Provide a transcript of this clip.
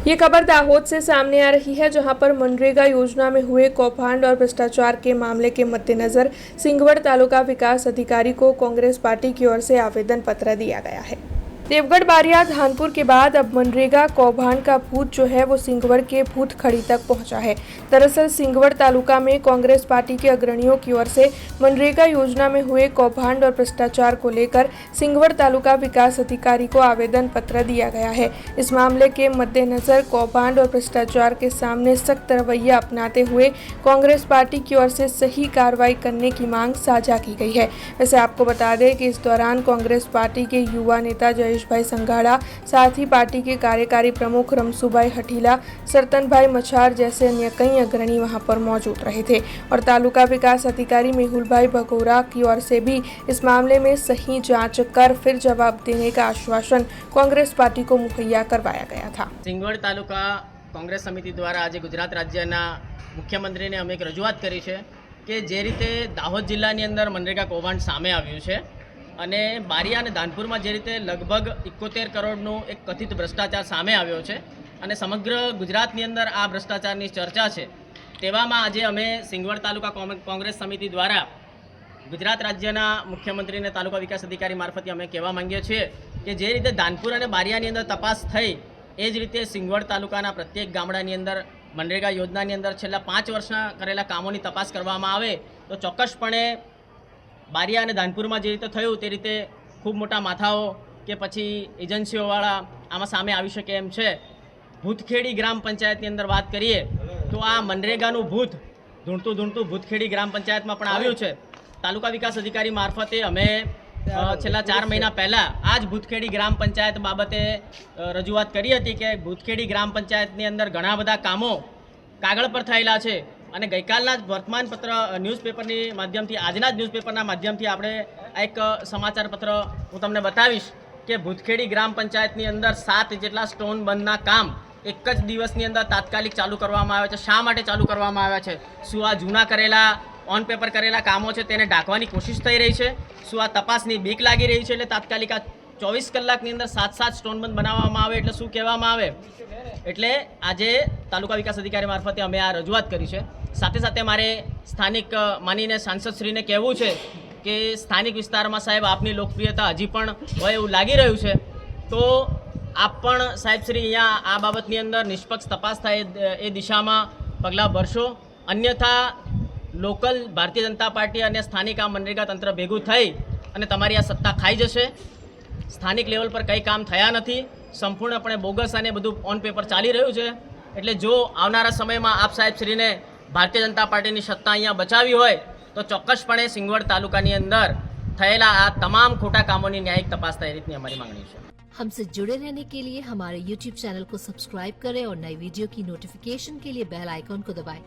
ये खबर दाहोद से सामने आ रही है, जहां पर मनरेगा योजना में हुए कौभांड और भ्रष्टाचार के मामले के मद्देनजर सिंगवड़ तालुका विकास अधिकारी को कांग्रेस पार्टी की ओर से आवेदन पत्र दिया गया है। देवगढ़ बारिया धानपुर के बाद अब मनरेगा कौभांड का भूत जो है वो सिंगवड़ के भूत खड़ी तक पहुंचा है। दरअसल सिंगवड़ तालुका में कांग्रेस पार्टी के अग्रणियों की ओर से मनरेगा योजना में हुए कौभांड और भ्रष्टाचार को लेकर सिंगवड़ तालुका विकास अधिकारी को आवेदन पत्र दिया गया है। इस मामले के मद्देनजर कौभांड और भ्रष्टाचार के सामने सख्त रवैया अपनाते हुए कांग्रेस पार्टी की ओर से सही कार्रवाई करने की मांग साझा की गई है। वैसे आपको बता दें कि इस दौरान कांग्रेस पार्टी के युवा नेता भाई संघाड़ा, साथ ही पार्टी के कार्यकारी प्रमुख रमसूभाई हठीला, सरतन भाई मछार जैसे अन्य कई अग्रणी वहां पर मौजूद रहे थे और तालुका विकास अधिकारी मेहुल भाई भगोरा की ओर से भी इस मामले में सही जांच कर फिर जवाब देने का आश्वासन कांग्रेस पार्टी को मुहैया करवाया गया था। सिंगवड़ तालुका कांग्रेस समिति द्वारा आज गुजरात राज्यना मुख्यमंत्री ने अमे एक रजूआत करी है कि जे रीते दाहोद जिल्लानी अंदर मनरेगा कौभांड सामे आव्युं छे અને બારિયા અને ધાનપુરમાં જે રીતે લગભગ 71 કરોડનું એક કથિત ભ્રષ્ટાચાર સામે આવ્યો છે અને સમગ્ર ગુજરાતની અંદર આ ભ્રષ્ટાચારની ચર્ચા છે, તેવામાં આજે અમે સિંગવડ તાલુકા કોંગ્રેસ સમિતિ દ્વારા ગુજરાત રાજ્યના મુખ્યમંત્રીને તાલુકા વિકાસ અધિકારી મારફતે અમે કહેવા માંગીએ છીએ કે જે રીતે ધાનપુર અને બારિયાની અંદર તપાસ થઈ એ જ રીતે સિંગવડ તાલુકાના પ્રત્યેક ગામડાની અંદર મનરેગા યોજનાની અંદર છેલ્લા 5 વર્ષના કરેલા કામોની તપાસ કરવામાં આવે તો ચોક્કસપણે બારિયા અને ધાનપુરમાં જે રીતે થયું તે રીતે ખૂબ મોટા માથાઓ કે પછી એજન્સીઓવાળા આમાં સામે આવી શકે એમ છે। ભૂતખેડી ગ્રામ પંચાયતની અંદર વાત કરીએ તો આ મનરેગાનું ભૂત ધૂણતું ભૂતખેડી ગ્રામ પંચાયતમાં પણ આવ્યું છે। તાલુકા વિકાસ અધિકારી મારફતે અમે છેલ્લા 4 મહિના પહેલાં આ જ ભૂતખેડી ગ્રામ પંચાયત બાબતે રજૂઆત કરી હતી કે ભૂતખેડી ગ્રામ પંચાયતની અંદર ઘણા બધા કામો કાગળ પર થયેલા છે અને ગઈકાલના જ વર્તમાનપત્ર ન્યૂઝપેપરની માધ્યમથી આજના જ ન્યૂઝપેપરના માધ્યમથી આપણે એક સમાચાર પત્ર હું તમને બતાવીશ કે ભૂતખેડી ગ્રામ પંચાયતની અંદર 7 જેટલા સ્ટોન બંધના કામ એક જ દિવસની અંદર તાત્કાલિક ચાલુ કરવામાં આવ્યા છે। શા માટે ચાલુ કરવામાં આવ્યા છે? શું આ જૂના કરેલા ઓન પેપર કરેલા કામો છે તેને ઢાંકવાની કોશિશ થઈ રહી છે? શું આ તપાસની બીક લાગી રહી છે એટલે તાત્કાલિક આ 24 કલાકની અંદર 7 સ્ટોન બંધ બનાવવામાં આવે એટલે શું કહેવામાં આવે? એટલે આજે તાલુકા વિકાસ અધિકારી મારફતે અમે આ રજૂઆત કરી છે। સાથે સાથે મારે સ્થાનિક માનીને સાંસદશ્રીને કહેવું છે કે સ્થાનિક વિસ્તારમાં સાહેબ આપની લોકપ્રિયતા હજી પણ હોય એવું લાગી રહ્યું છે, તો આપ પણ સાહેબશ્રી અહીંયા આ બાબતની અંદર નિષ્પક્ષ તપાસ થાય એ દિશામાં પગલાં ભરશો, અન્યથા લોકલ ભારતીય જનતા પાર્ટી અને સ્થાનિક આ મનરેગા તંત્ર ભેગું થઈ અને તમારી આ સત્તા ખાઈ જશે। સ્થાનિક લેવલ પર કંઈ કામ થયા નથી, સંપૂર્ણપણે બોગસ અને બધું ઓન પેપર ચાલી રહ્યું છે। એટલે જો આવનારા સમયમાં આપ સાહેબશ્રીને भारतीय जनता पार्टी की सत्ता अहींया बचावी होय तो चौक्कसपणे सिंगवड तालुकानी अंदर थयेला आ तमाम खोटा कामोनी न्यायिक तपास थाय रीतनी हमारी मांगणी है। हमसे जुड़े रहने के लिए हमारे YouTube चैनल को सब्सक्राइब करें और नई वीडियो की नोटिफिकेशन के लिए बेल आइकॉन को दबाएं।